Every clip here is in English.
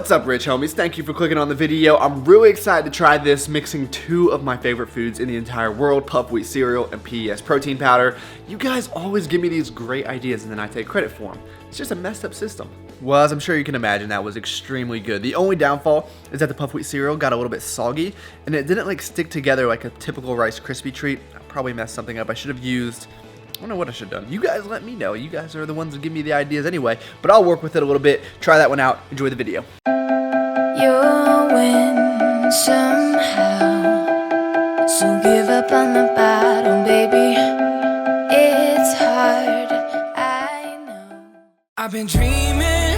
What's up, rich homies? Thank you for clicking on the video. I'm really excited to try this, mixing two of my favorite foods in the entire world, puff wheat cereal and PES protein powder. You guys always give me these great ideas and then I take credit for them. It's just a messed up system. Well, as I'm sure you can imagine, that was extremely good. The only downfall is that the puff wheat cereal got a little bit soggy and it didn't like stick together like a typical Rice Krispie treat. I probably messed something up. I should have used, I don't know what I should have done. You guys let me know. You guys are the ones that give me the ideas anyway, but I'll work with it a little bit. Try that one out. Enjoy the video. You'll win somehow, so give up on the battle, baby. It's hard, I know. I've been dreaming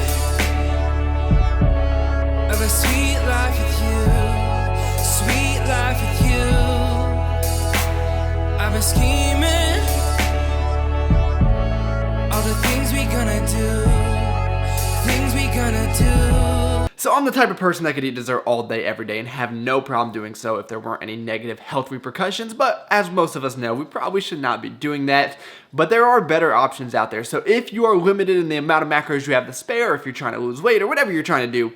of a sweet life with you, sweet life with you. I've been scheming all the things we gonna do, things we gonna do. So I'm the type of person that could eat dessert all day, every day, and have no problem doing so if there weren't any negative health repercussions, but as most of us know, we probably should not be doing that. But there are better options out there. So if you are limited in the amount of macros you have to spare, or if you're trying to lose weight, or whatever you're trying to do,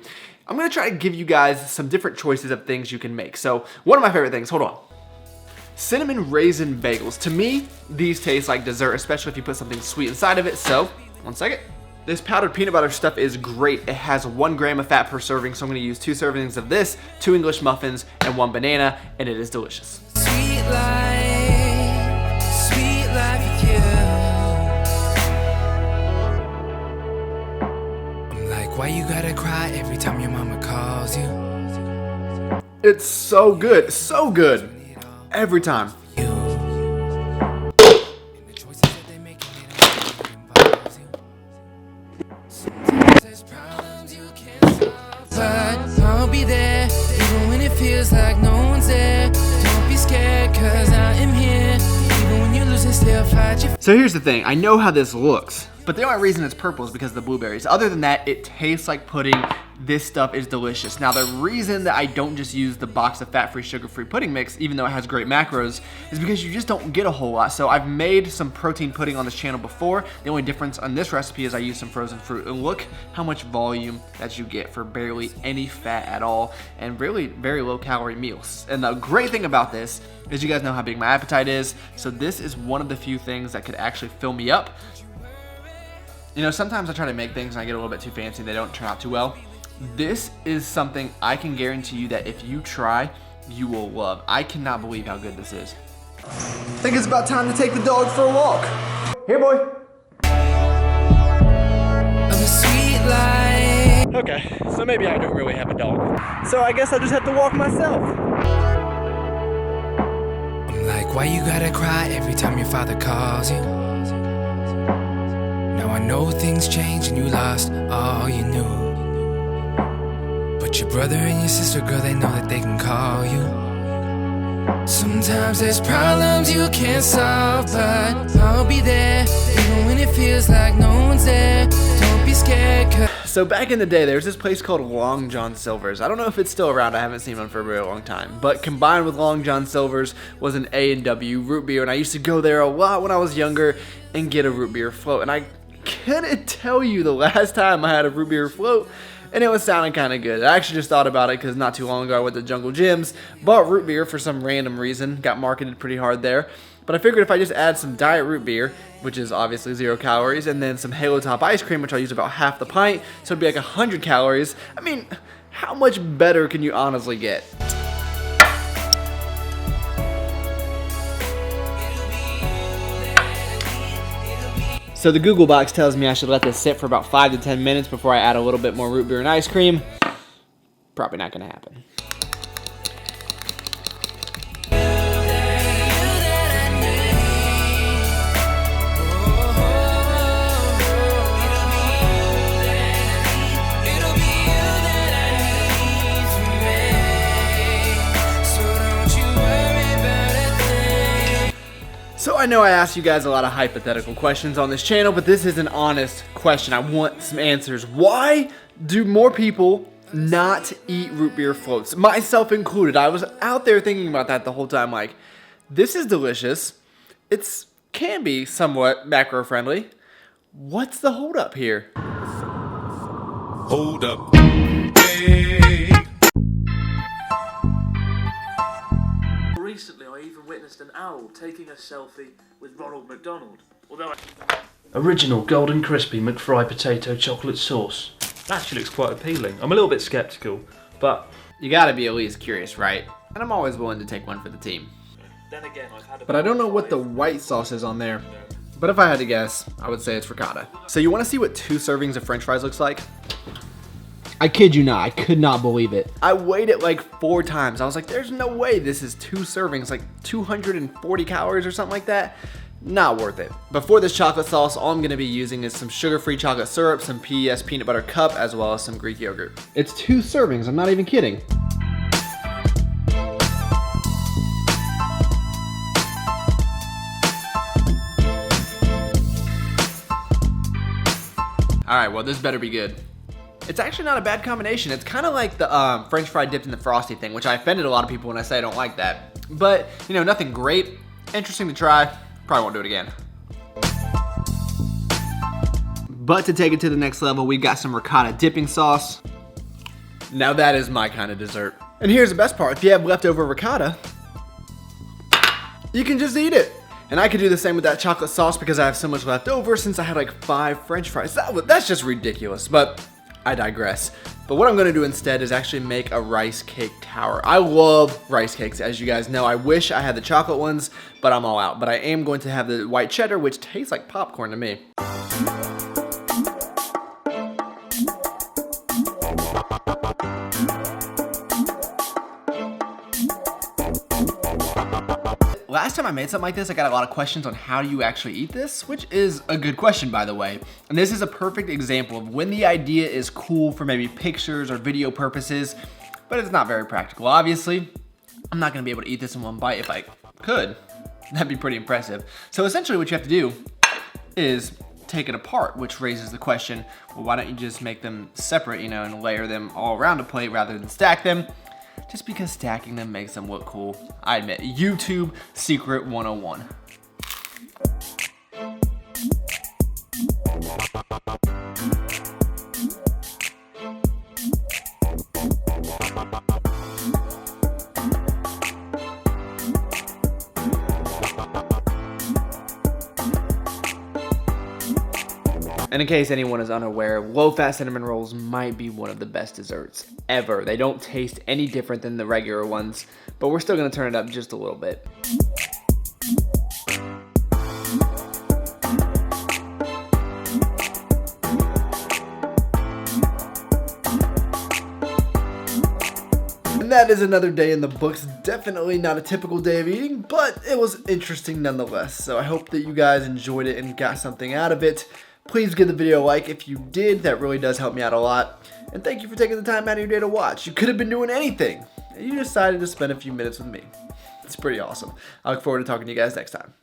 I'm gonna try to give you guys some different choices of things you can make. So one of my favorite things, hold on. Cinnamon raisin bagels. To me, these taste like dessert, especially if you put something sweet inside of it. So, one second. This powdered peanut butter stuff is great. It has 1 gram of fat per serving, so I'm gonna use 2 servings of this, 2 English muffins, and 1 banana, and it is delicious. Sweet life with you. I'm like, why you gotta cry every time your mama calls you? It's so good, every time. I'll be there, even when it feels like no one's there. Don't be scared, cause I am here. Even when you lose and still fight you. So here's the thing, I know how this looks, but the only reason it's purple is because of the blueberries. Other than that, it tastes like pudding. This stuff is delicious. Now, the reason that I don't just use the box of fat-free, sugar-free pudding mix, even though it has great macros, is because you just don't get a whole lot. So I've made some protein pudding on this channel before. The only difference on this recipe is I use some frozen fruit. And look how much volume that you get for barely any fat at all, and really very low-calorie meals. And the great thing about this is you guys know how big my appetite is. So this is one of the few things that could actually fill me up. You know, sometimes I try to make things and I get a little bit too fancy. They don't turn out too well. This is something I can guarantee you that if you try, you will love. I cannot believe how good this is. I think it's about time to take the dog for a walk. Here, boy. Of a sweet life. Okay, so maybe I don't really have a dog. So I guess I just have to walk myself. I'm like, why you gotta cry every time your father calls you? Now I know things change and you lost all you knew. But your brother and your sister, girl, they know that they can call you. Sometimes there's problems you can't solve, but I'll be there, even when it feels like no one's there. Don't be scared. So back in the day, there's this place called Long John Silver's. I don't know if it's still around. I haven't seen one for a very long time. But combined with Long John Silver's was an A&W root beer, and I used to go there a lot when I was younger and get a root beer float. And I couldn't tell you the last time I had a root beer float, and it was sounding kind of good. I actually just thought about it because not too long ago I went to Jungle Gyms, bought root beer for some random reason, got marketed pretty hard there. But I figured if I just add some diet root beer, which is obviously 0 calories, and then some Halo Top ice cream, which I'll use about half the pint, so it'd be like 100 calories. I mean, how much better can you honestly get? So the Google box tells me I should let this sit for about 5 to 10 minutes before I add a little bit more root beer and ice cream. Probably not gonna happen. So I know I asked you guys a lot of hypothetical questions on this channel, but this is an honest question. I want some answers. Why do more people not eat root beer floats? Myself included. I was out there thinking about that the whole time, like, this is delicious. It can be somewhat macro friendly. What's the hold up here? Hold up. Recently, I even witnessed an owl taking a selfie with Ronald McDonald. Original golden crispy McFry potato chocolate sauce. That actually looks quite appealing. I'm a little bit skeptical, but You gotta be at least curious, right? And I'm always willing to take one for the team. then again, I've had But I don't know what the white sauce is on there. But if I had to guess, I would say it's ricotta. So you wanna see what 2 servings of french fries looks like? I kid you not, I could not believe it. I weighed it like 4 times. I was like, there's no way this is 2 servings, like 240 calories or something like that. Not worth it. But for this chocolate sauce, all I'm gonna be using is some sugar-free chocolate syrup, some PES peanut butter cup, as well as some Greek yogurt. It's 2 servings, I'm not even kidding. All right, well, this better be good. It's actually not a bad combination. It's kind of like the French fry dipped in the Frosty thing, which I offended a lot of people when I say I don't like that. But, you know, nothing great. Interesting to try. Probably won't do it again. But to take it to the next level, we've got some ricotta dipping sauce. Now that is my kind of dessert. And here's the best part. If you have leftover ricotta, you can just eat it. And I could do the same with that chocolate sauce because I have so much left over since I had like 5 french fries. That's just ridiculous, but I digress. But what I'm gonna do instead is actually make a rice cake tower. I love rice cakes, as you guys know. I wish I had the chocolate ones, but I'm all out. But I am going to have the white cheddar, which tastes like popcorn to me. Last time I made something like this, I got a lot of questions on how do you actually eat this, which is a good question, by the way. And this is a perfect example of when the idea is cool for maybe pictures or video purposes, but it's not very practical. Obviously, I'm not gonna be able to eat this in one bite. If I could, that'd be pretty impressive. So essentially what you have to do is take it apart, which raises the question, well, why don't you just make them separate, you know, and layer them all around a plate rather than stack them? Just because stacking them makes them look cool. I admit, YouTube secret 101. And in case anyone is unaware, low-fat cinnamon rolls might be one of the best desserts ever. They don't taste any different than the regular ones, but we're still gonna turn it up just a little bit. And that is another day in the books. Definitely not a typical day of eating, but it was interesting nonetheless. So I hope that you guys enjoyed it and got something out of it. Please give the video a like if you did. That really does help me out a lot. And thank you for taking the time out of your day to watch. You could have been doing anything, and you decided to spend a few minutes with me. It's pretty awesome. I look forward to talking to you guys next time.